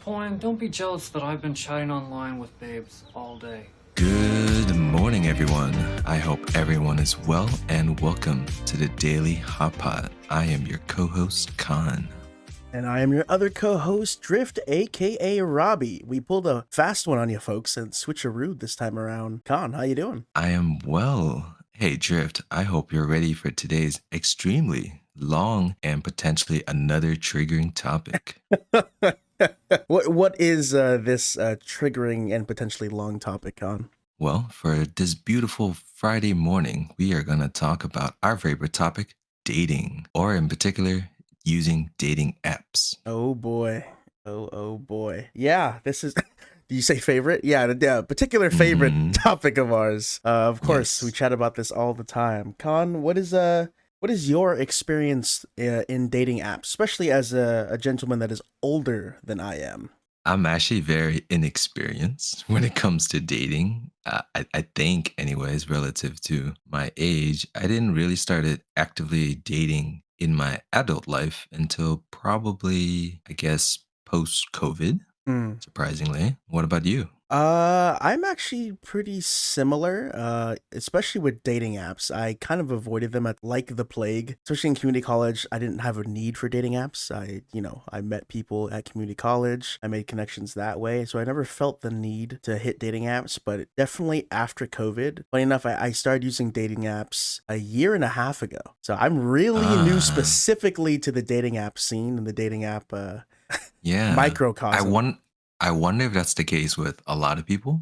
point, don't be jealous that I've been chatting online with babes all day. Good morning, everyone. I hope everyone is well and welcome to the Daily Hotpot. I am your co-host, Khan. And I am your other co-host, Drift, aka Robbie. We pulled a fast one on you folks and switcherooed this time around. Khan, how you doing? I am well. Hey, Drift, I hope you're ready for today's extremely long and potentially another triggering topic. What is this triggering and potentially long topic, Khan? Well, for this beautiful Friday morning, we are going to talk about our favorite topic, dating, or in particular, using dating apps. Oh boy. Oh boy. Yeah, this is... Do you say favorite? Yeah, the particular favorite topic of ours. Of course, we chat about this all the time. Khan, what is your experience in dating apps, especially as a gentleman that is older than I am? I'm actually very inexperienced when it comes to dating. I think, anyways, relative to my age, I didn't really started actively dating in my adult life until probably, I guess, post-COVID. Surprisingly. What about you? I'm actually pretty similar, especially with dating apps. I kind of avoided them like the plague. Especially in community college, I didn't have a need for dating apps. I met people at community college. I made connections that way. So I never felt the need to hit dating apps, but definitely after COVID, funny enough, I started using dating apps a year and a half ago. So I'm really new specifically to the dating app scene and the dating app microcosm. I wonder if that's the case with a lot of people,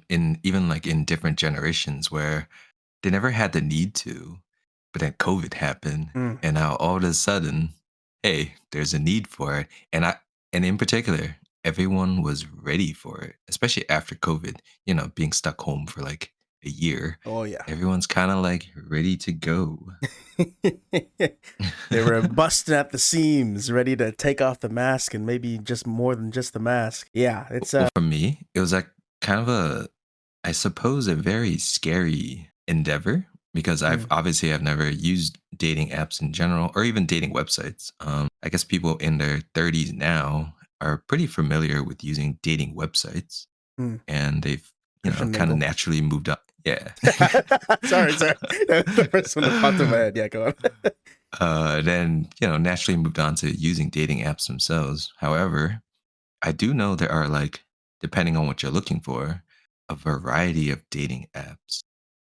in even like in different generations where they never had the need to, but then COVID happened, and now all of a sudden, hey, there's a need for it, and in particular, everyone was ready for it, especially after COVID. You know, being stuck home for like a year. Oh yeah. Everyone's kind of like ready to go. They were busting at the seams, ready to take off the mask and maybe just more than just the mask. Yeah, it's Well, for me, it was like kind of I suppose, a very scary endeavor because I've never used dating apps in general or even dating websites. I guess people in their 30s now are pretty familiar with using dating websites, and they've kind of naturally moved up. Yeah. sorry. The first one that popped in my head. Yeah, go on. Then naturally moved on to using dating apps themselves. However, I do know there are, like, depending on what you're looking for, a variety of dating apps.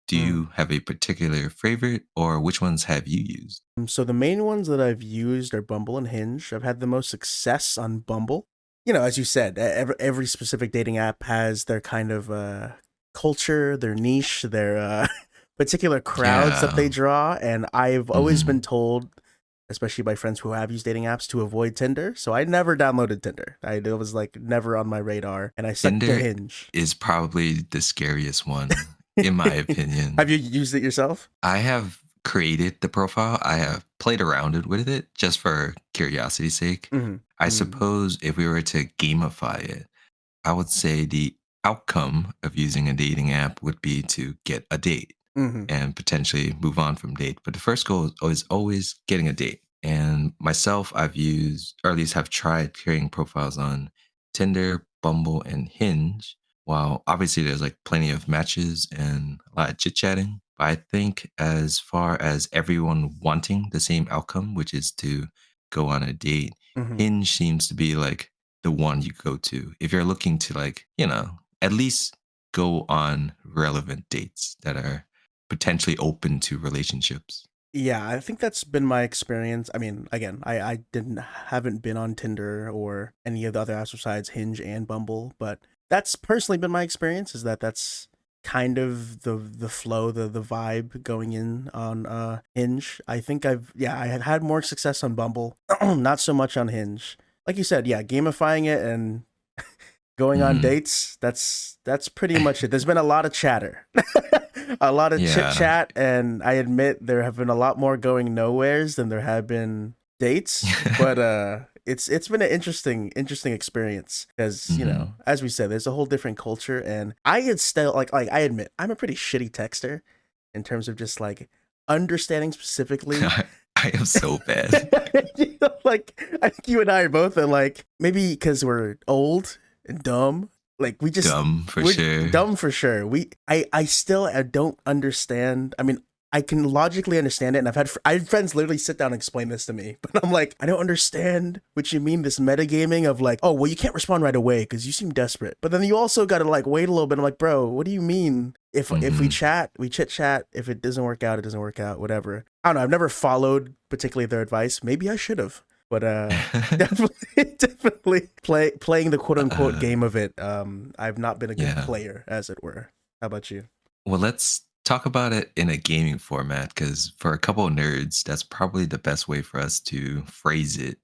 Do you have a particular favorite, or which ones have you used? So the main ones that I've used are Bumble and Hinge. I've had the most success on Bumble. You know, as you said, every specific dating app has their kind of culture, their niche, their particular crowds that they draw. And I've always been told, especially by friends who have used dating apps, to avoid Tinder. So I never downloaded Tinder. It was like never on my radar. And I stuck to Hinge. Is probably the scariest one, in my opinion. Have you used it yourself? I have created the profile. I have played around with it just for curiosity's sake. I suppose if we were to gamify it, I would say the outcome of using a dating app would be to get a date and potentially move on from date. But the first goal is always getting a date. And myself, I've used, or at least have tried creating profiles on Tinder, Bumble, and Hinge. While obviously there's like plenty of matches and a lot of chit-chatting. But I think as far as everyone wanting the same outcome, which is to go on a date, Hinge seems to be like the one you go to if you're looking to, like, at least go on relevant dates that are potentially open to relationships. Yeah, I think that's been my experience. I mean, again, I haven't been on Tinder or any of the other apps besides Hinge and Bumble, but that's personally been my experience, is that's kind of the flow, the vibe going in on Hinge. I think I had more success on Bumble, not so much on Hinge. Like you said, yeah, gamifying it and going on dates, that's pretty much it. There's been a lot of chatter. A lot of chit chat, and I admit there have been a lot more going nowheres than there have been dates. But it's been an interesting experience because as we said, there's a whole different culture, and I had still like I admit I'm a pretty shitty texter in terms of just like understanding specifically I am so bad. Like, I think you and I are both are like, maybe because we're old and dumb. Like Dumb for we're sure. dumb for sure. I still don't understand. I mean, I can logically understand it, and I had friends literally sit down and explain this to me, but I'm like, I don't understand what you mean. This metagaming of like, oh well, you can't respond right away because you seem desperate, but then you also got to like wait a little bit. I'm like, bro, what do you mean? If we chat, we chit chat. If it doesn't work out, it doesn't work out. Whatever. I don't know. I've never followed particularly their advice. Maybe I should have. But definitely playing the quote unquote game of it. I've not been a good player, as it were. How about you? Well, let's talk about it in a gaming format because for a couple of nerds, that's probably the best way for us to phrase it.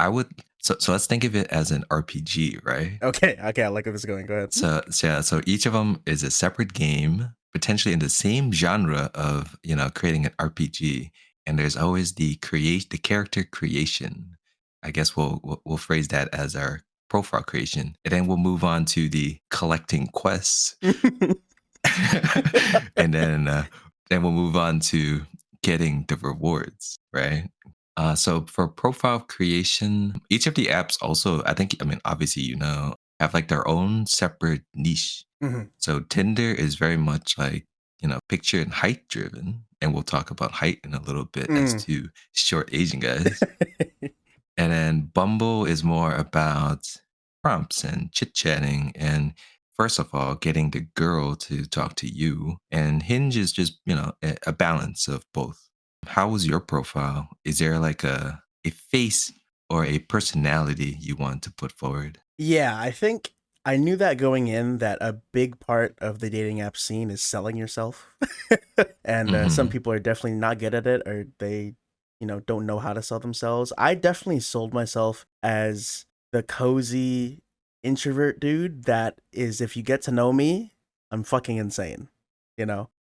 I would so let's think of it as an RPG, right? Okay, I like where this is going. Go ahead. So each of them is a separate game, potentially in the same genre of creating an RPG, and there's always the character creation. I guess we'll phrase that as our profile creation, and then we'll move on to the collecting quests. And then we'll move on to getting the rewards, right? So for profile creation, each of the apps also, I mean, obviously, have like their own separate niche. So Tinder is very much like, picture and height driven. And we'll talk about height in a little bit as to short Asian guys. And then Bumble is more about prompts and chit chatting and first of all, getting the girl to talk to you. And Hinge is just, a balance of both. How was your profile? Is there like a face or a personality you want to put forward? Yeah, I think I knew that going in that a big part of the dating app scene is selling yourself. And some people are definitely not good at it, or they, don't know how to sell themselves. I definitely sold myself as the cozy introvert dude that is, if you get to know me, I'm fucking insane,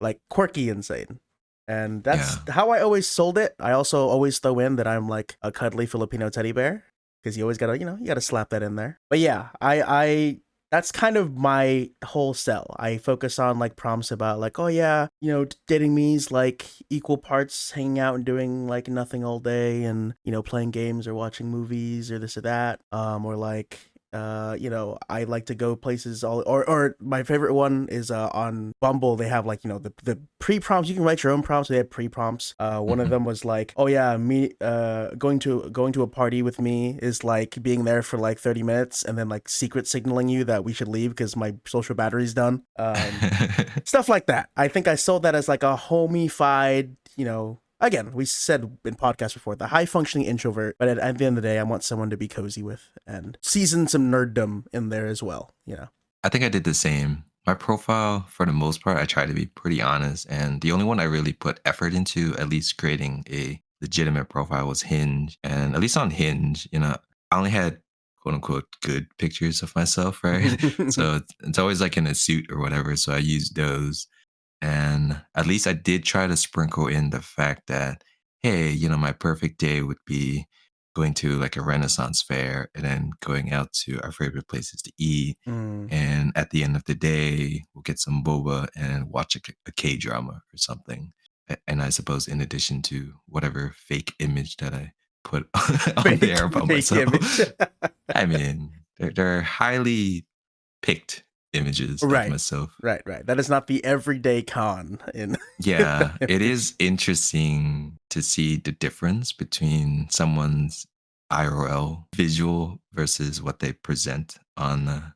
like quirky insane. And that's how I always sold it. I also always throw in that I'm like a cuddly Filipino teddy bear because you always gotta, you gotta slap that in there. But yeah, I that's kind of my whole sell. I focus on like prompts about like, oh yeah, dating me is like equal parts hanging out and doing like nothing all day and, playing games or watching movies or this or that. Or like, I like to go places or my favorite one is on Bumble. They have like, the pre-prompts. You can write your own prompts. They have pre-prompts. One of them was like, oh yeah, me going to a party with me is like being there for like 30 minutes and then like secret signaling you that we should leave because my social battery's done. Stuff like that. I think I sold that as like a homey-fied, again, we said in podcasts before, the high-functioning introvert, but at the end of the day, I want someone to be cozy with and season some nerddom in there as well, I think I did the same. My profile, for the most part, I try to be pretty honest, and the only one I really put effort into, at least creating a legitimate profile, was Hinge. And at least on Hinge, I only had quote-unquote good pictures of myself, right? So it's always like in a suit or whatever, so I used those. And at least I did try to sprinkle in the fact that, hey, my perfect day would be going to like a Renaissance fair and then going out to our favorite places to eat. And at the end of the day, we'll get some boba and watch a K-drama or something. And I suppose in addition to whatever fake image that I put on there about myself. I mean, they're highly picked images of myself. Right. That is not the everyday con in. Yeah, it is interesting to see the difference between someone's IRL visual versus what they present on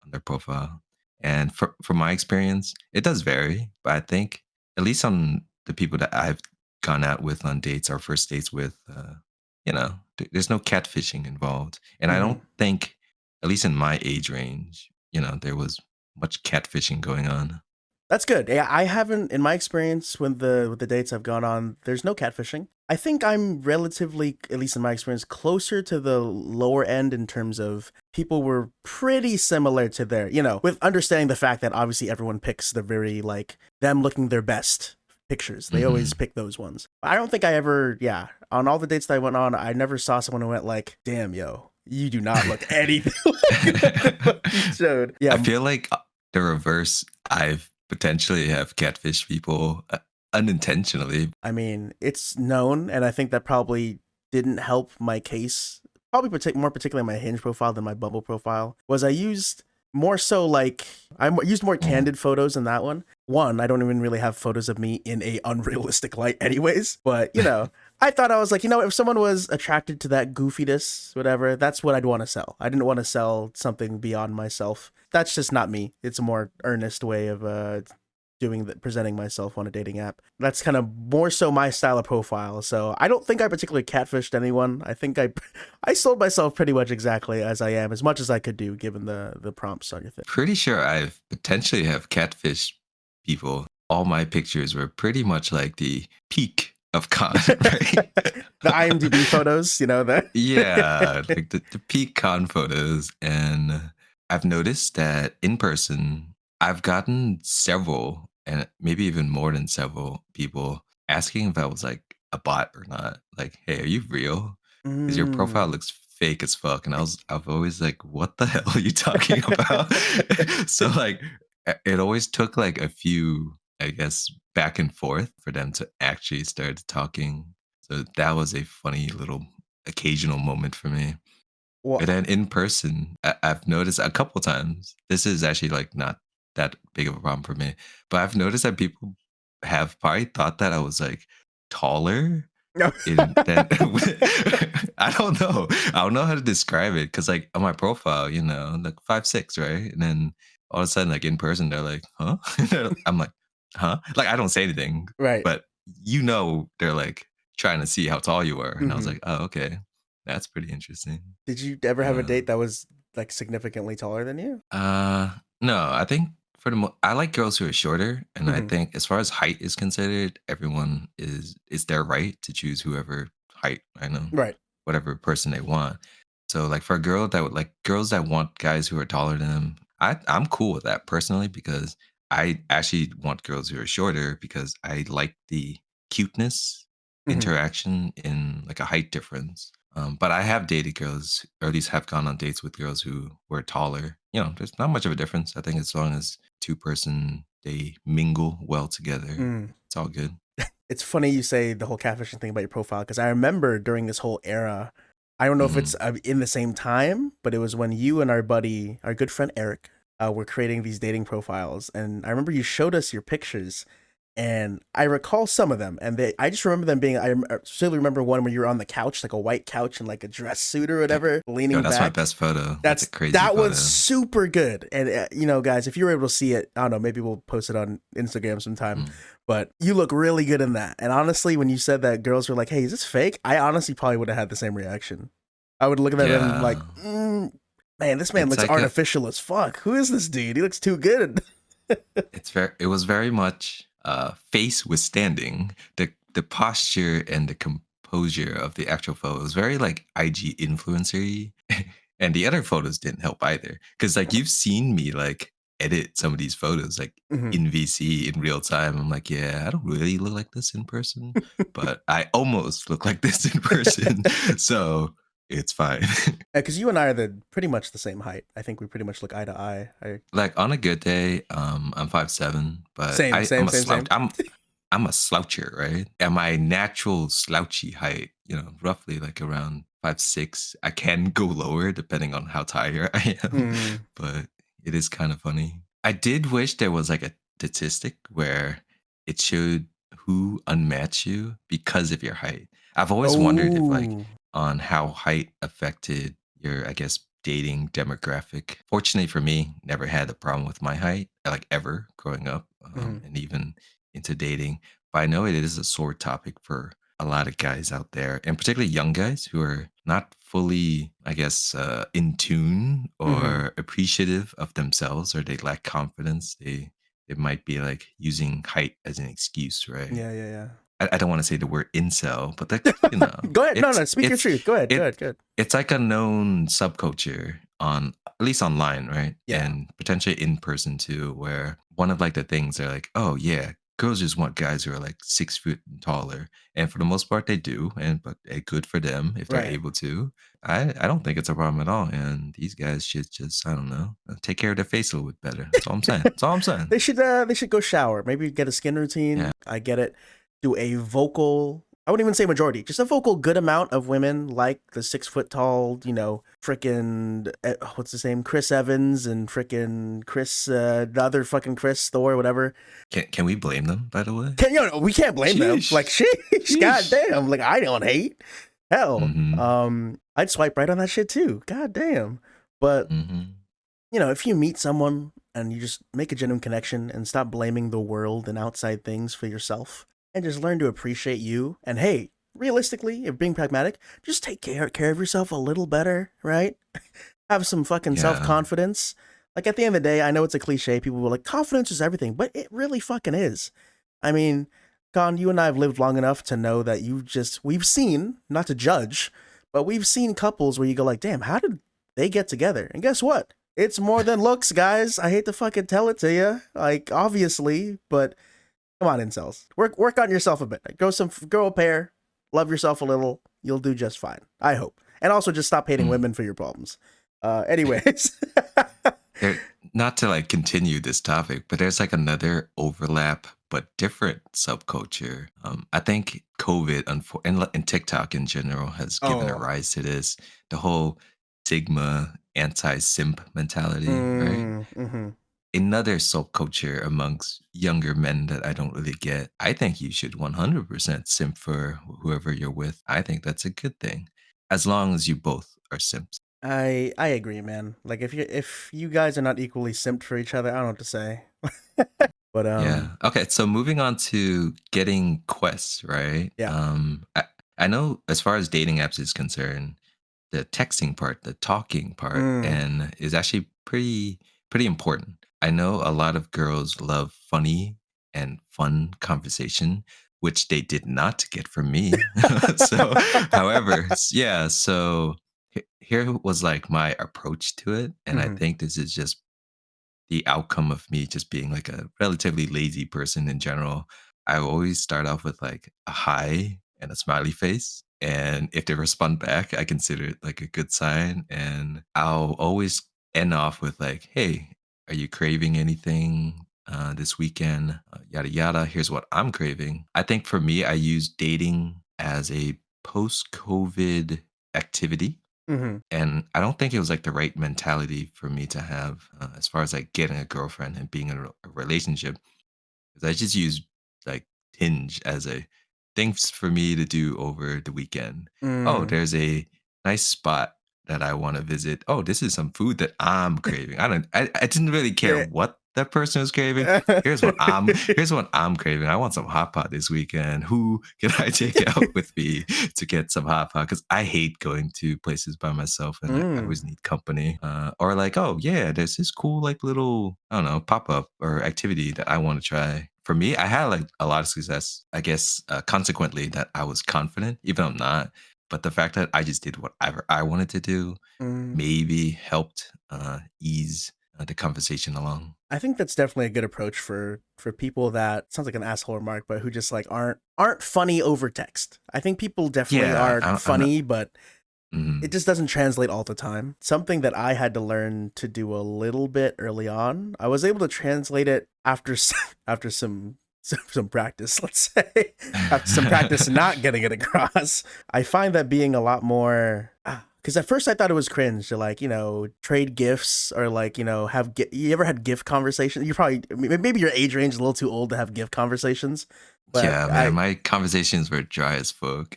their profile. And from my experience, it does vary. But I think at least on the people that I've gone out with on dates or first dates with, there's no catfishing involved. And I don't think, at least in my age range, there was much catfishing going on. That's good. Yeah, I haven't, in my experience with the dates I've gone on, there's no catfishing. I think I'm relatively, at least in my experience, closer to the lower end in terms of people were pretty similar to their, with understanding the fact that obviously everyone picks the very like them looking their best pictures. They always pick those ones. I don't think I ever, on all the dates that I went on, I never saw someone who went like, damn, yo, you do not look anything like you showed. Yeah, I feel like the reverse. I've potentially have catfish people unintentionally. I mean, it's known, and I think that probably didn't help my case. Probably more particularly my Hinge profile than my Bumble profile. Was I used more so like used more Mm. candid photos in that one. One, I don't even really have photos of me in a unrealistic light, anyways. But I thought I was like, if someone was attracted to that goofiness, whatever, that's what I'd want to sell. I didn't want to sell something beyond myself. That's just not me. It's a more earnest way of presenting myself on a dating app. That's kind of more so my style of profile. So I don't think I particularly catfished anyone. I think I sold myself pretty much exactly as I am, as much as I could do given the prompts on your thing. Pretty sure I've potentially have catfished people. All my pictures were pretty much like the peak of con, right? The IMDb photos, that. Yeah, like the peak con photos. And I've noticed that in person, I've gotten several, and maybe even more than several people asking if I was like a bot or not. Like, hey, are you real? Because your profile Mm. looks fake as fuck. And I've always like, what the hell are you talking about? So like, it always took like a few, I guess, back and forth for them to actually start talking. So that was a funny little occasional moment for me. Well, And then in person, I've noticed a couple times, this is actually like not that big of a problem for me, but I've noticed that people have probably thought that I was like taller no. in then I don't know. I don't know how to describe it because like on my profile, like 5'6", right? And then all of a sudden, like in person, they're like, huh? I'm like, huh? Like I don't say anything, Right. but they're like trying to see how tall you were. And I was Mhm. like, oh, okay. That's pretty interesting. Did you ever have a Uh, date that was like significantly taller than you? no, I think I like girls who are shorter, and I Mhm. think as far as height is considered, everyone is their right to choose whoever height, I know, Right. whatever person they want. So like for a girl that would like girls that want guys who are taller than them, I'm cool with that personally because I actually want girls who are shorter because I like the cuteness Mhm. interaction in like a height difference. But I have dated girls, or at least have gone on dates with girls who were taller. There's not much of a difference. I think as long as two-person they mingle well together, Mm. it's all good. It's funny you say the whole catfishing thing about your profile because I remember during this whole era, I don't know if it's Mhm. in the same time, but it was when you and our good friend Eric, were creating these dating profiles, and I remember you showed us your pictures, and I recall some of them, and I just remember them being. I still remember one where you were on the couch, like a white couch in like a dress suit or whatever, Yo, leaning that's my back. best photo. That's a crazy That was photo. super good, and guys, if you were able to see it, I don't know, maybe we'll post it on Instagram sometime. Mm. But you look really good in that. And honestly, when you said that girls were like, "Hey, is this fake?" I honestly probably would have had the same reaction. I would look at them like, Yeah. "Man, this man It's looks like artificial as fuck. Who is this dude? He looks too good." it was very much face withstanding. The posture and the composure of the actual photo was very like IG influencer. And the other photos didn't help either. Cause like you've seen me like edit some of these photos like Mhm. in VC in real time. I'm like, yeah, I don't really look like this in person, but I almost look like this in person. So it's fine. Because you and I are pretty much the same height. I think we pretty much look eye to eye. Like on a good day, I'm 5'7", but Same, I'm same, a same, slouch. same. I'm a sloucher, right? At my natural slouchy height, roughly like around 5'6". I can go lower depending on how tired I am, Mm. but it is kind of funny. I did wish there was like a statistic where it showed who unmatched you because of your height. I've always wondered if like Oh. on how height affected your, I guess, dating demographic. Fortunately for me, never had a problem with my height, like ever growing up, Mhm. and even into dating. But I know it is a sore topic for a lot of guys out there, and particularly young guys who are not fully, I guess, in tune Mhm. or appreciative of themselves, or they lack confidence. They might be like using height as an excuse, right? Yeah, yeah, I don't want to say the word incel, but like yeah. Go ahead. No, no. Speak your it's truth. Go ahead. Go it ahead. Good. it's like a known subculture on at least online, right? Yeah. And potentially in person too, where one of like the things they're like, oh yeah, girls just want guys who are like 6 foot and taller, and for the most part they do, and but good for them if they're Right. able to. I don't think it's a problem at all, and these guys should just I don't know take care of their face a little bit better. That's all I'm saying. That's all I'm saying. They should go shower. Maybe get a skin routine. Yeah. I get it. Do a vocal. I wouldn't even say majority, just a vocal good amount of women like the 6 foot tall, frickin' what's his name, Chris Evans and frickin' Chris, the other fucking Chris Thor, whatever. Can we blame them? By the way, We can't blame them. Sheesh. Like sheesh, goddamn. Like I don't hate. Hell, Mhm. I'd swipe right on that shit too. Goddamn. But if you meet someone and you just make a genuine connection and stop blaming the world and outside things for yourself and just learn to appreciate you. And hey, realistically, if being pragmatic, just take care of yourself a little better, right? Have some fucking Yeah. self-confidence. Like at the end of the day, I know it's a cliche. People were like, confidence is everything, but it really fucking is. I mean, Con, you and I have lived long enough to know that we've seen, not to judge, but we've seen couples where you go like, damn, how did they get together? And guess what? It's more than looks, guys. I hate to fucking tell it to you. Like, obviously, but come on, incels. Work on yourself a bit. Grow a pair. Love yourself a little. You'll do just fine. I hope. And also just stop hating women for your problems. Anyways. Not to like continue this topic, but there's like another overlap but different subculture. I think COVID and TikTok in general has given a rise to this. The whole Sigma anti-simp mentality, right? Mm-hmm. Another subculture amongst younger men that I don't really get. I think you should 100% simp for whoever you're with. I think that's a good thing, as long as you both are simps. I agree, man. Like if you guys are not equally simped for each other, I don't know what to say. But Yeah. Okay. So moving on to getting quests, right? Yeah. I know as far as dating apps is concerned, the texting part, the talking part, and is actually pretty important. I know a lot of girls love funny and fun conversation, which they did not get from me. So, however, yeah. So here was like my approach to it, and I think this is just the outcome of me just being like a relatively lazy person in general. I always start off with like a hi and a smiley face. And if they respond back, I consider it like a good sign. And I'll always end off with like, hey, are you craving anything this weekend? Yada, yada. Here's what I'm craving. I think for me, I use dating as a post COVID activity. And I don't think it was like the right mentality for me to have as far as like getting a girlfriend and being in a relationship. Because I just use like Hinge as a things for me to do over the weekend. Oh, there's a nice spot that I want to visit. Oh, this is some food that I'm craving. I didn't really care what that person was craving. Here's what I'm craving. I want some Hotpot this weekend. Who can I take out with me to get some Hotpot? Because I hate going to places by myself and I always need company. Or like, oh yeah, there's this cool like little, I don't know, pop-up or activity that I want to try. For me, I had like a lot of success, I guess, consequently that I was confident, even though I'm not. But the fact that I just did whatever I wanted to do maybe helped ease the conversation along. I think that's definitely a good approach for people that sounds like an asshole remark, but who just like aren't funny over text. I think people definitely are funny, but it just doesn't translate all the time. Something that I had to learn to do a little bit early on. I was able to translate it after some practice, let's say. After some practice not getting it across. I find that being a lot more because at first I thought it was cringe to like, trade gifts or like, have you ever had gift conversations? You probably, maybe your age range is a little too old to have gift conversations. But yeah, man, my conversations were dry as fuck.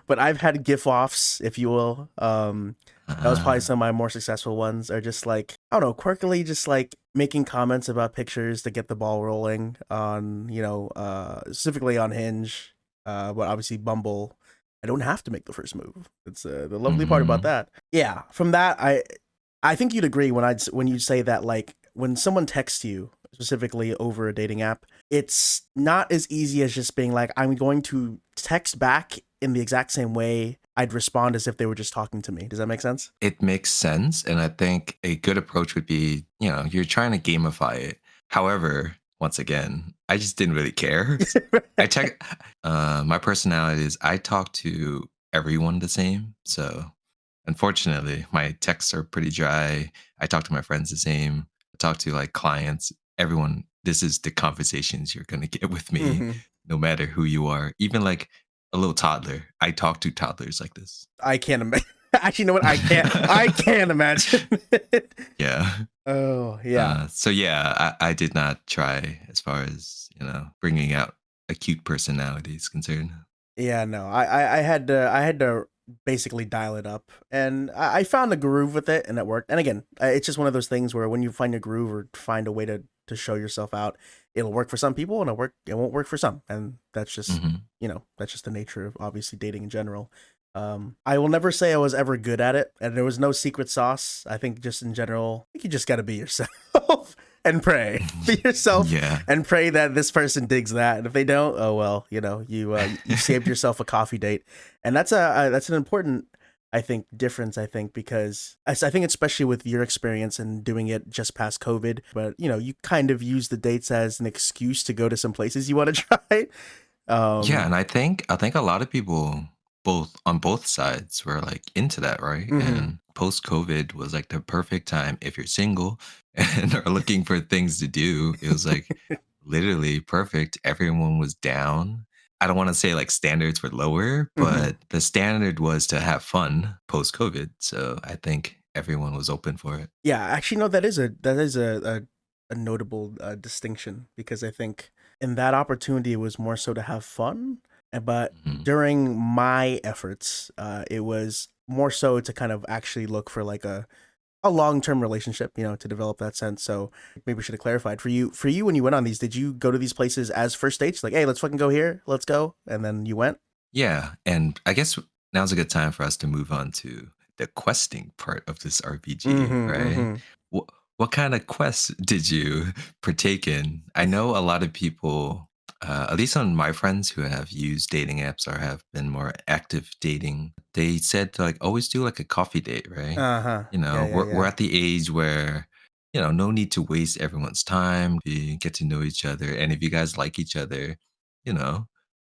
But I've had gif offs, if you will. That was probably some of my more successful ones, are just like, I don't know, quirkily just like making comments about pictures to get the ball rolling on, specifically on Hinge, but obviously Bumble. I don't have to make the first move. It's the lovely part about that. Yeah, from that, I think you'd agree when you say that, like, when someone texts you, specifically over a dating app, it's not as easy as just being like, I'm going to text back in the exact same way I'd respond as if they were just talking to me. Does that make sense? It makes sense. And I think a good approach would be, you're trying to gamify it. However, once again, I just didn't really care. I check my personality is I talk to everyone the same. So unfortunately, my texts are pretty dry. I talk to my friends the same. I talk to like clients, everyone. This is the conversations you're gonna get with me, Mhm. no matter who you are. Even like a little toddler. I talk to toddlers like this. I can't imagine. Actually, you know what? I can't imagine it. Yeah. Oh, yeah. So yeah, I did not try as far as bringing out a cute personality is concerned. Yeah, no. I had to basically dial it up, and I found a groove with it, and it worked. And again, it's just one of those things where when you find a groove or find a way to show yourself out, it'll work for some people, and it won't work for some, and that's just Hmm. that's just the nature of obviously dating in general. I will never say I was ever good at it, and there was no secret sauce. I think just in general, I think you just got to be yourself and pray. Be yourself Yeah. and pray that this person digs that. And if they don't, oh well, you saved yourself a coffee date, and that's an important, I think, difference. I think because I think especially with your experience and doing it just past COVID, but you kind of use the dates as an excuse to go to some places you want to try. Yeah, Um, and I think a lot of people both on both sides were like into that, right? mhm. And post COVID was like the perfect time if you're single and are looking for things to do. It was like literally perfect. Everyone was down. I don't want to say like standards were lower, Mhm. but the standard was to have fun post COVID. So I think everyone was open for it. Yeah, actually, no, that is a notable distinction because I think in that opportunity it was more so to have fun, but Mhm. during my efforts, it was more so to kind of actually look for like a long term relationship, to develop that sense. So maybe we should have clarified for you when you went on these. Did you go to these places as first dates? Like, hey, let's fucking go here, let's go, and then you went. Yeah, and I guess now's a good time for us to move on to the questing part of this RPG, Mm-hmm. right? Mm-hmm. What what kind of quests did you partake in? I know a lot of people, at least on my friends who have used dating apps or have been more active dating, they said to like always do like a coffee date, right? Uh huh. You Yeah. know, Yeah. we're Yeah. at the age where no need to waste everyone's time. We get to know each other, and if you guys like each other, you know,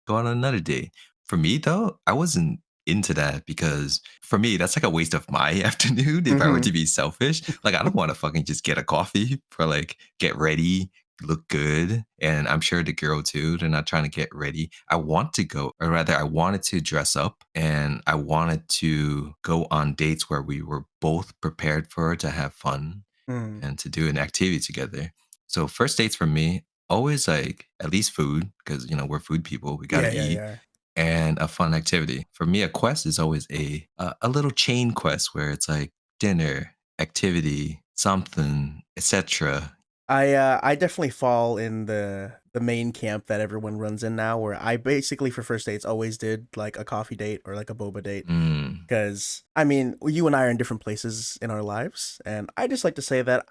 go on another date. For me though, I wasn't into that because for me, that's like a waste of my afternoon if I were Mm-hmm. to be selfish. Like I don't want to fucking just get a coffee for like get ready, look good. And I'm sure the girl too, they're not trying to get ready. I want to go, or rather I wanted to dress up and I wanted to go on dates where we were both prepared for to have fun Mm. and to do an activity together. So first dates for me, always like at least food, because we're food people, we Yeah. gotta Yeah. eat Yeah. and a fun activity. For me, a quest is always a little chain quest where it's like dinner, activity, something, etc. I definitely fall in the main camp that everyone runs in now, where I basically for first dates always did like a coffee date or like a boba date. Mm. Because I mean, you and I are in different places in our lives, and I just like to say that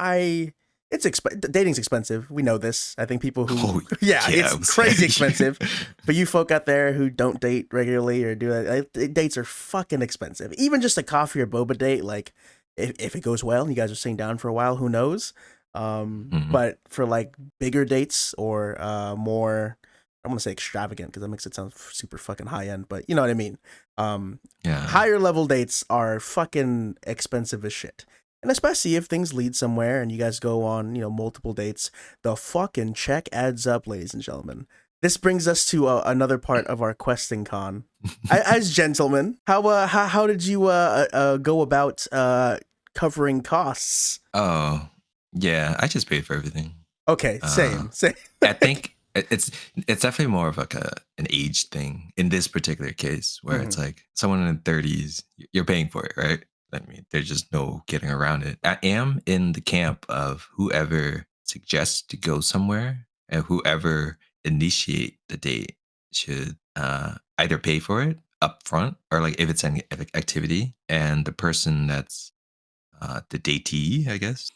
dating's expensive. We know this. I think people who Oh yeah, yeah, it's I was crazy expensive. For you folk out there who don't date regularly or do that, dates are fucking expensive. Even just a coffee or boba date, like if it goes well and you guys are sitting down for a while, who knows? Mhm. But for like bigger dates or more, I want to say extravagant because that makes it sound super fucking high end, but you know what I mean. Yeah. Higher level dates are fucking expensive as shit. And especially if things lead somewhere and you guys go on, multiple dates, the fucking check adds up, ladies and gentlemen. This brings us to another part of our questing con. As gentlemen, how did you go about covering costs? Oh yeah, I just paid for everything. Okay, Uh, same. I think it's definitely more of like an age thing in this particular case where Hmm. it's like someone in their 30s, you're paying for it, right? I mean, there's just no getting around it. I am in the camp of whoever suggests to go somewhere and whoever initiate the date should either pay for it up front or like if it's an activity and the person that's the datee, I guess,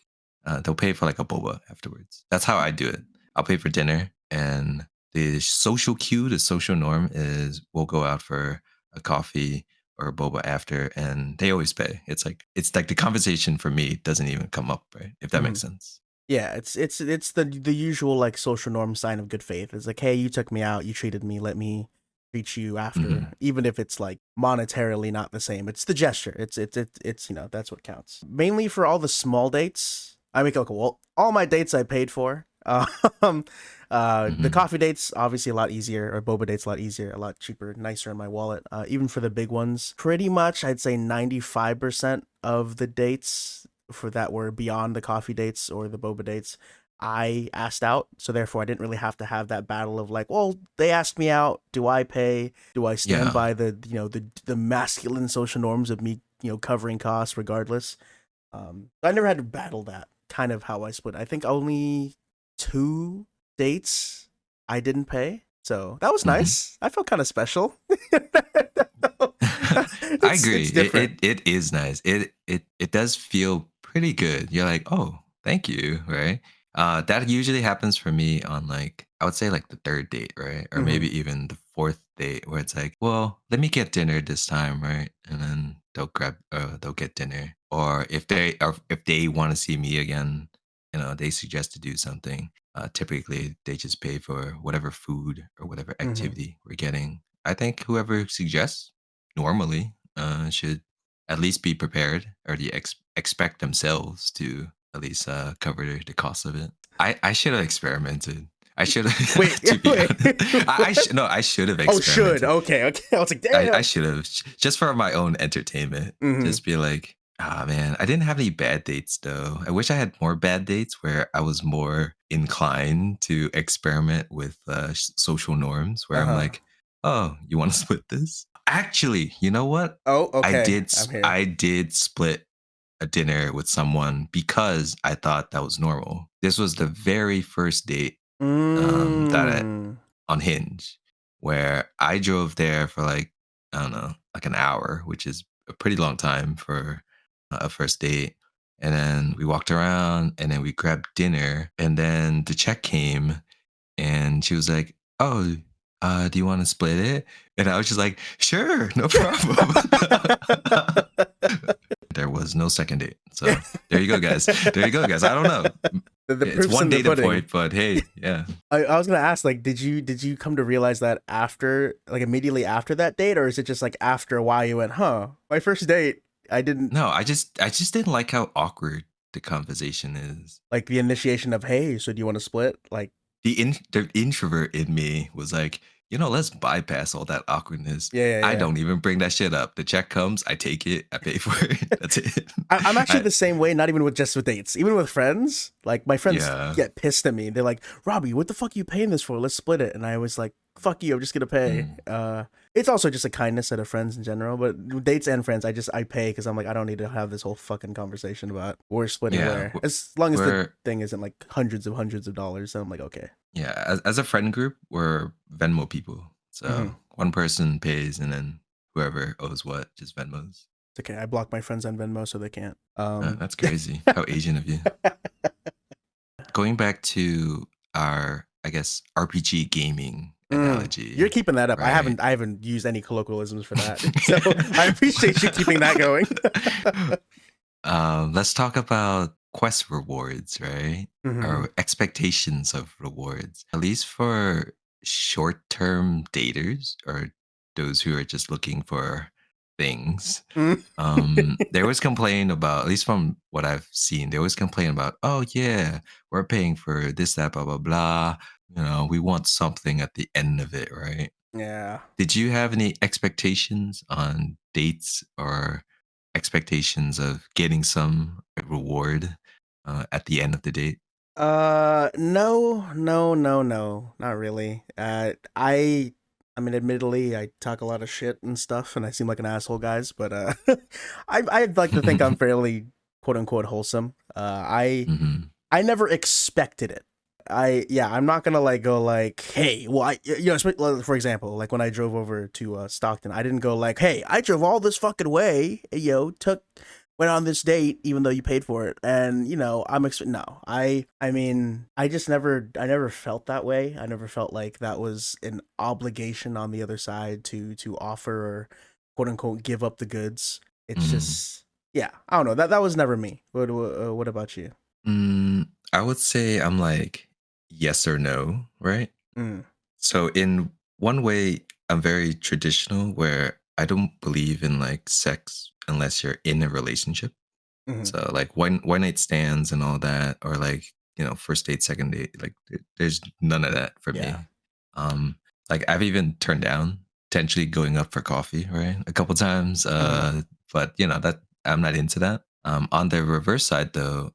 they'll pay for like a boba afterwards. That's how I do it. I'll pay for dinner, and the social cue, the social norm is we'll go out for a coffee or a boba after, and they always pay. It's like the conversation for me doesn't even come up, right? If that Hmm. makes sense. Yeah, it's the usual like social norm sign of good faith. It's like, hey, you took me out, you treated me, let me treat you after, Mhm. even if it's like monetarily not the same. It's the gesture. It's that's what counts. Mainly for all the small dates. I mean, okay, well, all my dates I paid for. Um, the Mhm. coffee dates obviously a lot easier, or boba dates a lot easier, a lot cheaper, nicer in my wallet. Even for the big ones, pretty much I'd say 95% of the dates for that were beyond the coffee dates or the boba dates, I asked out. So therefore I didn't really have to have that battle of like, well, they asked me out, do I pay? Do I stand Yeah. by the masculine social norms of me, covering costs regardless? I never had to battle that. Kind of how I split. I think only 2 dates I didn't pay. So that was Mhm. nice. I felt kind of special. I It's agree. It, different. it it is nice. It does feel pretty good. You're like, oh, thank you, right? That usually happens for me on like I would say like the third date, right? Or Hmm. maybe even the fourth date where it's like, well, let me get dinner this time, right? And then they'll get dinner. Or if they want to see me again, they suggest to do something. Typically they just pay for whatever food or whatever Hmm. activity we're getting. I think whoever suggests normally should at least be prepared or expect themselves to at least cover the cost of it. I should have experimented. I should have, Wait, to be wait. honest. What? No, I should have Oh, should. experimented. Okay, okay. I was like, I damn. should have just for my own entertainment. Hmm. Just be like, ah man, I didn't have any bad dates though. I wish I had more bad dates where I was more inclined to experiment with social norms. Where I'm Uh-huh. like, oh, you want to split this? Actually, you know what? Oh, okay. I'm here. I did split a dinner with someone because I thought that was normal. This was the very first date that Mm. on Hinge, where I drove there for like, I don't know, like an hour, which is a pretty long time for a first date. And then we walked around and then we grabbed dinner. And then the check came and she was like, oh, do you want to split it? And I was just like, sure, no problem. There was no second date. So there you go, guys. There you go, guys. I don't know. The It's proof's one in the data pudding. point, but hey, yeah. I was gonna ask, like, did you come to realize that after, like, immediately after that date, or is it just like after a while you went, huh? My first date, I didn't No, I just didn't like how awkward the conversation is. like the initiation of, hey, so do you want to split? Like, The introvert in me was like, let's bypass all that awkwardness. yeah, yeah, I yeah. don't even bring that shit up. The check comes, I take it, I pay for it. That's it. I'm actually I, the same way. Not even with just with dates, even with friends. Like my friends yeah. get pissed at me. They're like, "Robbie, what the fuck are you paying this for? Let's split it." And I was like, "Fuck you! I'm just gonna pay." Mm, It's also just a kindness out of friends in general. But dates and friends, I pay because I'm like, I don't need to have this whole fucking conversation about we're splitting yeah. where. As long as the We're thing isn't like hundreds of dollars, then I'm like, okay. yeah, as a friend group, we're Venmo people. Hmm. So one person pays and then whoever owes what just Venmos. It's okay. I block my friends on Venmo so they can't. That's crazy. How Asian of you. Going back to our, I guess, RPG gaming You're analogy, keeping that up. I right? haven't I haven't used any colloquialisms for that. So I appreciate you keeping that going. Let's talk about quest rewards, right? Hmm. Or expectations of rewards, at least for short term daters or those who are just looking for things. They always complain about, at least from what I've seen, they always complain about, oh yeah, we're paying for this, that, blah, blah, blah. We want something at the end of it, right? Yeah. Did you have any expectations on dates or expectations of getting some reward at the end of the date? No, no, no, no, not really. I mean, admittedly, I talk a lot of shit and stuff, and I seem like an asshole, guys. But I'd like to think I'm fairly quote unquote wholesome. Hmm. I never expected it. I'm not gonna like go like, hey, well, for example, like when I drove over to Stockton, I didn't go like, hey, I drove all this fucking way, went on this date even though you paid for it, and no, I mean, I never felt that way. I never felt like that was an obligation on the other side to offer or quote unquote give up the goods. It's Hmm. just, yeah, I don't know, that was never me. What about you? Mm, I would say I'm like yes or no, right? Mm, So in one way, I'm very traditional where I don't believe in like sex unless you're in a relationship. mhm. So like one night stands and all that, or like first date, second date, like there's none of that for Yeah. me. Um, like I've even turned down potentially going up for coffee, right, a couple times. Mhm. But that I'm not into that. On the reverse side, though,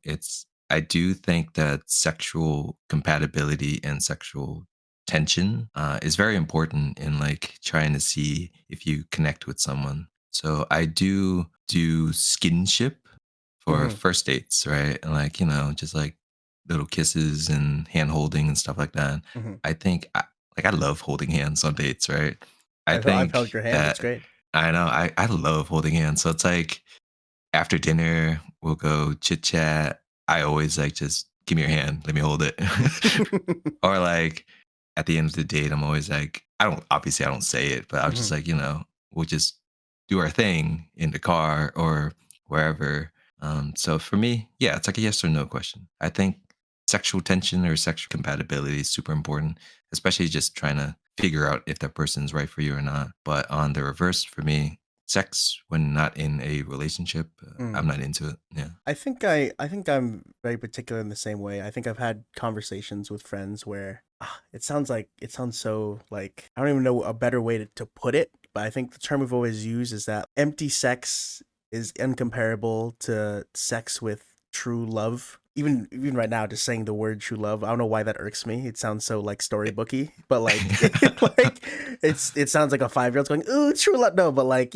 I do think that sexual compatibility and sexual tension is very important in like trying to see if you connect with someone. So I do skinship for Mhm. first dates, right? And like, just like little kisses and hand holding and stuff like that. Mhm. I think I love holding hands on dates, right? I I've held think your hand. It's that great. I know I love holding hands. So it's like after dinner, we'll go chit chat. I always like just give me your hand, let me hold it. Or like at the end of the date, I'm always like, I don't say it, but I'm just Mhm. like, we'll just do our thing in the car or wherever. So for me, yeah, it's like a yes or no question. I think sexual tension or sexual compatibility is super important, especially just trying to figure out if that person's right for you or not. But on the reverse, for me, sex when not in a relationship, I'm Mm. not into it. Yeah. I think I'm very particular in the same way. I think I've had conversations with friends where it sounds so like I don't even know a better way to put it, but I think the term we've always used is that empty sex is incomparable to sex with true love. Even right now, just saying the word true love, I don't know why that irks me. It sounds so like storybooky, but like like it sounds like a 5-year-old going, "Ooh, true love." No, but like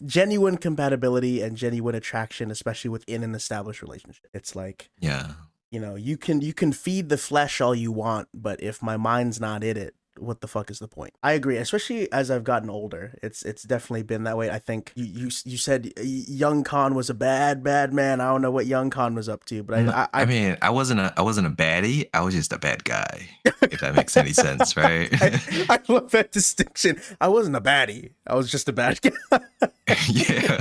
genuine compatibility and genuine attraction, especially within an established relationship. It's like Yeah. you can feed the flesh all you want, but if my mind's not in it, what the fuck is the point? I agree, especially as I've gotten older. It's definitely been that way. I think you said young Khan was a bad man. I don't know what young Khan was up to, but No, I I mean, I wasn't a baddie. I was just a bad guy, if that makes any sense, right? I love that distinction. I wasn't a baddie. I was just a bad guy. Yeah.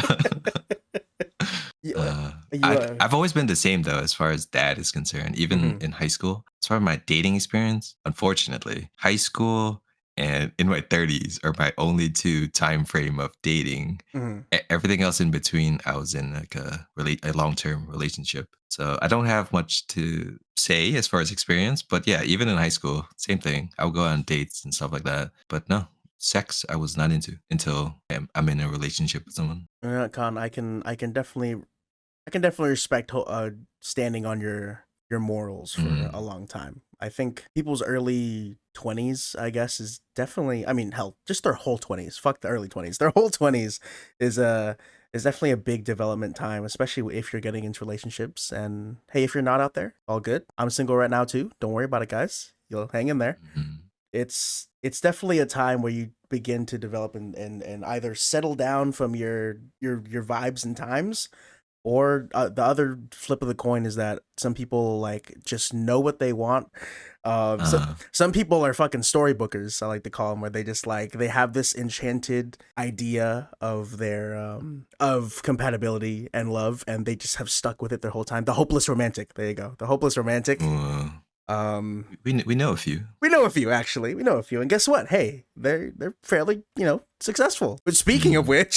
you, Uh, you I've always been the same though, as far as dad is concerned. Even mhm, in high school, as far as my dating experience, unfortunately, high school and in my 30s are my only two time frame of dating. mhm. Everything else in between, I was in like a long term relationship. So I don't have much to say as far as experience. But yeah, even in high school, same thing. I would go on dates and stuff like that. But no, sex I was not into until I'm in a relationship with someone. Khan, I can definitely respect standing on your morals for a Mm. long time. I think people's early 20s, I guess, is definitely. I mean, hell, just their whole 20s. Fuck the early 20s. Their whole 20s is is definitely a big development time, especially if you're getting into relationships. And hey, if you're not out there, all good. I'm single right now too. Don't worry about it, guys. You'll hang in there. Mhm. It's definitely a time where you begin to develop and either settle down from your vibes and times, or the other flip of the coin is that some people like just know what they want. So Uh, some people are fucking storybookers, I like to call them, where they just like they have this enchanted idea of their of compatibility and love, and they just have stuck with it their whole time. The hopeless romantic. There you go. The hopeless romantic. uh, Um, we know a few. we know a few actually. We know a few, and guess what? Hey, they're fairly successful. But speaking of Mm. which,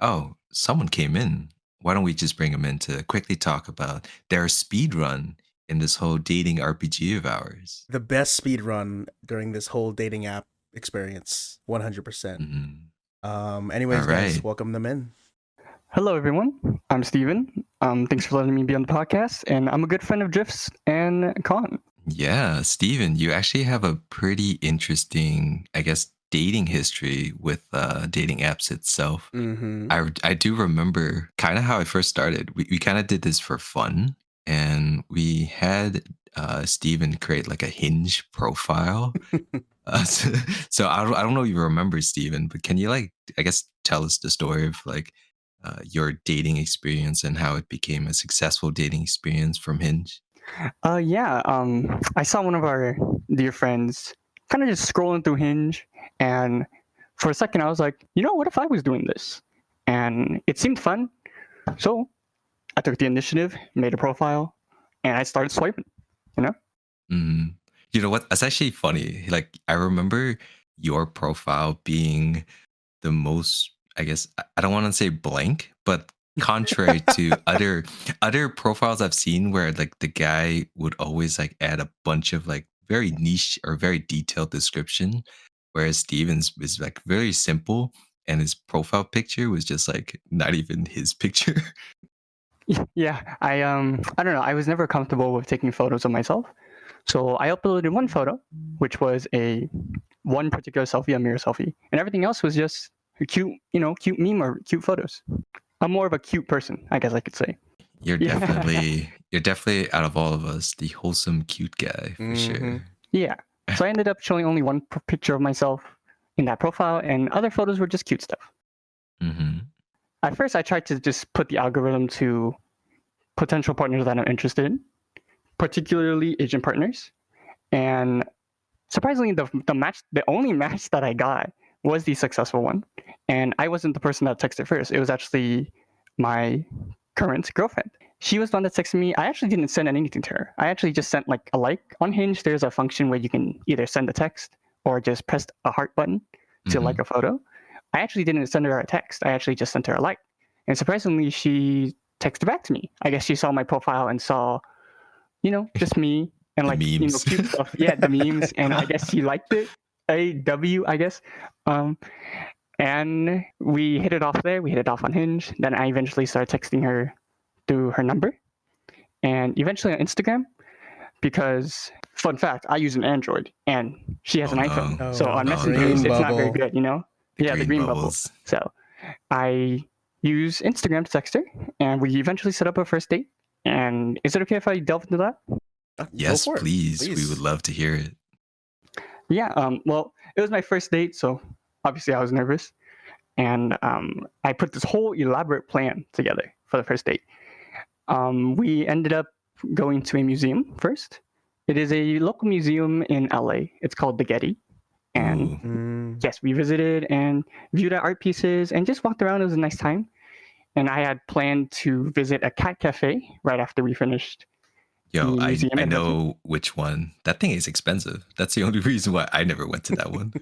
Oh, someone came in. Why don't we just bring them in to quickly talk about their speed run in this whole dating RPG of ours? the best speed run during this whole dating app experience, 100%. Mhm. All Anyways, guys, right. welcome them in. Hello, everyone. I'm Steven. Thanks for letting me be on the podcast, and I'm a good friend of Drift's and Khan. Yeah, Steven, you actually have a pretty interesting, I guess, dating history with dating apps itself. Mm-hmm. I do remember kind of how I first started. We kind of did this for fun, and we had Steven create like a Hinge profile. So I don't know if you remember Steven, but can you like I guess tell us the story of like your dating experience and how it became a successful dating experience from Hinge? Yeah, I saw one of our dear friends kind of just scrolling through Hinge, and for a second I was like, what if I was doing this? And it seemed fun, so I took the initiative, made a profile, and I started swiping. You know? Mm. You know what? That's actually funny. Like I remember your profile being the most, I guess I don't want to say blank, but contrary to other profiles I've seen where like the guy would always like add a bunch of like very niche or very detailed description, whereas Steven's was like very simple and his profile picture was just like not even his picture. Yeah, I don't know. I was never comfortable with taking photos of myself, so I uploaded one photo, which was a one particular selfie, a mirror selfie, and everything else was just a cute, cute meme or cute photos. I'm more of a cute person, I guess I could say. You're Yeah. definitely out of all of us the wholesome cute guy for sure. Yeah. So I ended up showing only one picture of myself in that profile, and other photos were just cute stuff. Mm-hmm. At first, I tried to just put the algorithm to potential partners that I'm interested in, particularly Asian partners. And surprisingly, the only match that I got was the successful one. And I wasn't the person that texted first. It was actually my current girlfriend. She was the one that texted me. I actually didn't send anything to her. I actually just sent like a like. On Hinge, there's a function where you can either send a text or just press a heart button to like a photo. I actually didn't send her a text. I actually just sent her a like. And surprisingly, she texted back to me. I guess she saw my profile and saw, just me and The like, memes. cute stuff. Yeah, the memes. And I guess she liked it. AW, I guess. And we hit it off there. We hit it off on Hinge. Then I eventually started texting her through her number. And eventually on Instagram, because fun fact, I use an Android and she has an iPhone. no. So on Oh, messengers, green it's not very bubble. good, the green bubble. bubbles. So I use Instagram to text her, and we eventually set up a first date. And is it okay if I delve into that? Yes, Go for it. please. We would love to hear it. Yeah. Well, it was my first date, so obviously I was nervous, and I put this whole elaborate plan together for the first date. We ended up going to a museum first. It is a local museum in LA. It's called the Getty. And yes, we visited and viewed our art pieces and just walked around. It was a nice time. And I had planned to visit a cat cafe right after we finished. Yo, the museum I adventure. know which one. That thing is expensive. That's the only reason why I never went to that one.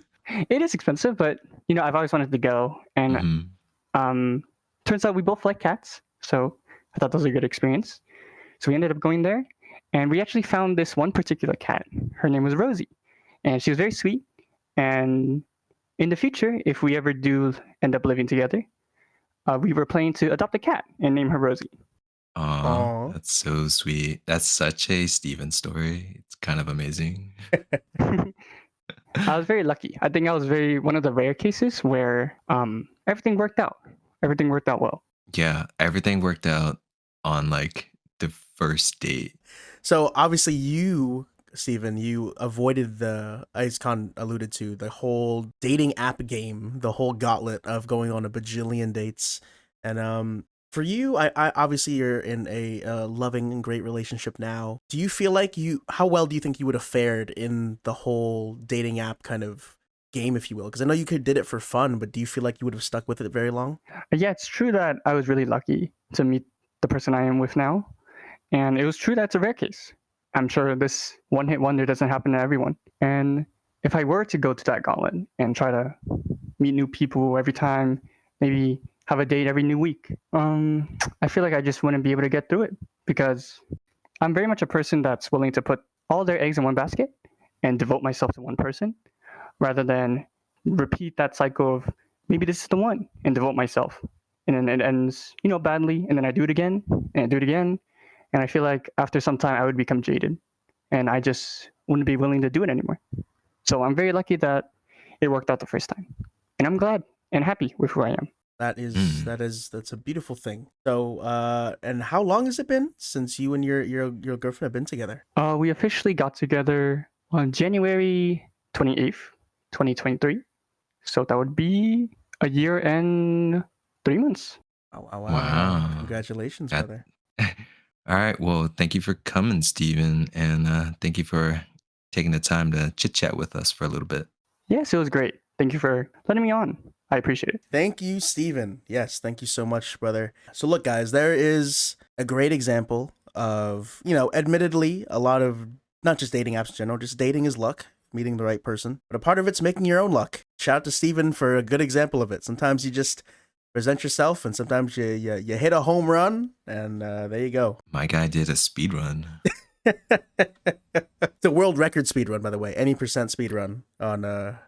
It is expensive, but I've always wanted to go. And turns out we both like cats, so I thought that was a good experience. So we ended up going there, and we actually found this one particular cat. Her name was Rosie, and she was very sweet. And in the future, if we ever do end up living together, we were planning to adopt a cat and name her Rosie. Oh, that's so sweet. That's such a Steven story. It's kind of amazing. I was very lucky. I think I was one of the rare cases where everything worked out. Everything worked out well. Yeah, everything worked out on like the first date. So obviously you, Steven, you avoided as Khan alluded to, the whole dating app game, the whole gauntlet of going on a bajillion dates. And for you, I obviously you're in a loving and great relationship now. Do you feel like how well do you think you would have fared in the whole dating app kind of game, if you will? Because I know you did it for fun, but do you feel like you would have stuck with it very long? Yeah, it's true that I was really lucky to meet the person I am with now. And it was true that it's a rare case. I'm sure this one-hit wonder doesn't happen to everyone. And if I were to go to that gauntlet and try to meet new people every time, maybe have a date every new week, I feel like I just wouldn't be able to get through it, because I'm very much a person that's willing to put all their eggs in one basket and devote myself to one person, rather than repeat that cycle of maybe this is the one and devote myself. And then it ends, badly. And then I do it again and I do it again. And I feel like after some time I would become jaded and I just wouldn't be willing to do it anymore. So I'm very lucky that it worked out the first time. And I'm glad and happy with who I am. That's a beautiful thing. So, and how long has it been since you and your girlfriend have been together? We officially got together on January 28th, 2023. So that would be a year and 3 months. Oh, wow. Wow. Congratulations, brother. All right. Well, thank you for coming, Steven. And thank you for taking the time to chit chat with us for a little bit. Yes, it was great. Thank you for letting me on. I appreciate it. Thank you, Steven. Yes, thank you so much, brother. So look, guys, there is a great example of, admittedly, a lot of not just dating apps in general, just dating is luck, meeting the right person. But a part of it's making your own luck. Shout out to Steven for a good example of it. Sometimes you just present yourself, and sometimes you hit a home run, and there you go. My guy did a speed run. It's a world record speed run, by the way. Any percent speed run on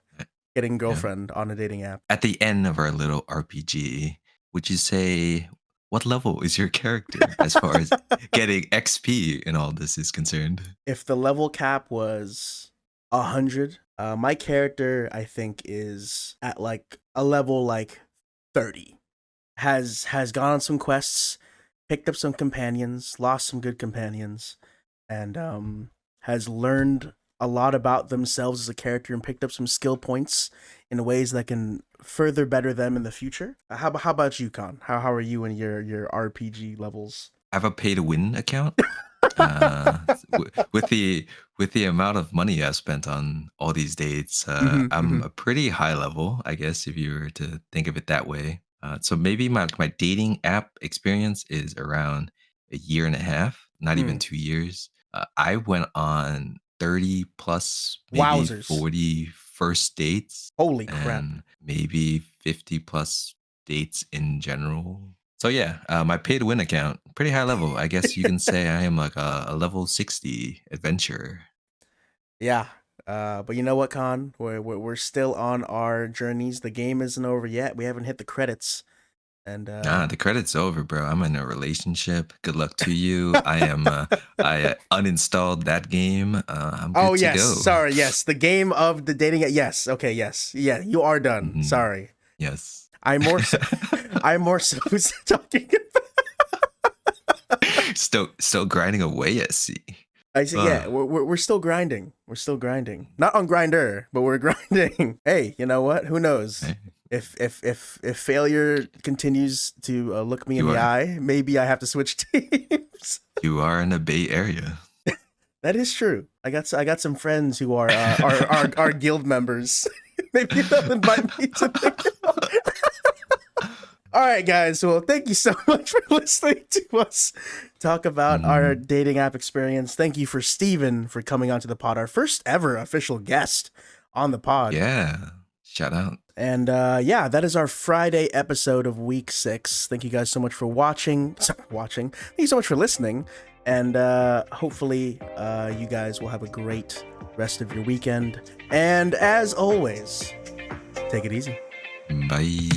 getting girlfriend on a dating app. At the end of our little RPG, would you say what level is your character as far as getting XP in all this is concerned? If the level cap was 100, my character I think is at like a level like 30. Has gone on some quests, picked up some companions, lost some good companions, and has learned a lot about themselves as a character and picked up some skill points in ways that can further better them in the future. How about you, Khan? How are you in your RPG levels? I have a pay to win account. With the amount of money I've spent on all these dates, I'm a pretty high level, I guess, if you were to think of it that way. So maybe my dating app experience is around a year and a half, not even 2 years. I went on 30 plus, maybe Wowzers. 40 first dates. Holy crap. And maybe 50 plus dates in general. So yeah, my pay to win account, pretty high level. I guess you can say I am like a level 60 adventurer. Yeah. But you know what, Khan? We're still on our journeys. The game isn't over yet. We haven't hit the credits. And Nah, the credit's over, bro. I'm in a relationship. Good luck to you. I uninstalled that game. I'm good to go. Sorry, yes. The game of the dating yes. Okay, yes. Yeah, you are done. Sorry. Yes. I'm more so talking about Still grinding away at sea. I see, yeah, we're still grinding. We're still grinding. Not on Grinder, but we're grinding. Hey, you know what? Who knows? Hey. If failure continues to look me in the eye, maybe I have to switch teams. You are in the Bay Area. That is true. I got some friends who are our guild members. Maybe they'll invite me to the guild. All right, guys. Well, thank you so much for listening to us talk about our dating app experience. Thank you for Steven for coming onto the pod, our first ever official guest on the pod. Yeah. Shout out. And that is our Friday episode of week 6. Thank you guys so much for watching. Thank you so much for listening. And hopefully you guys will have a great rest of your weekend. And as always, take it easy. Bye.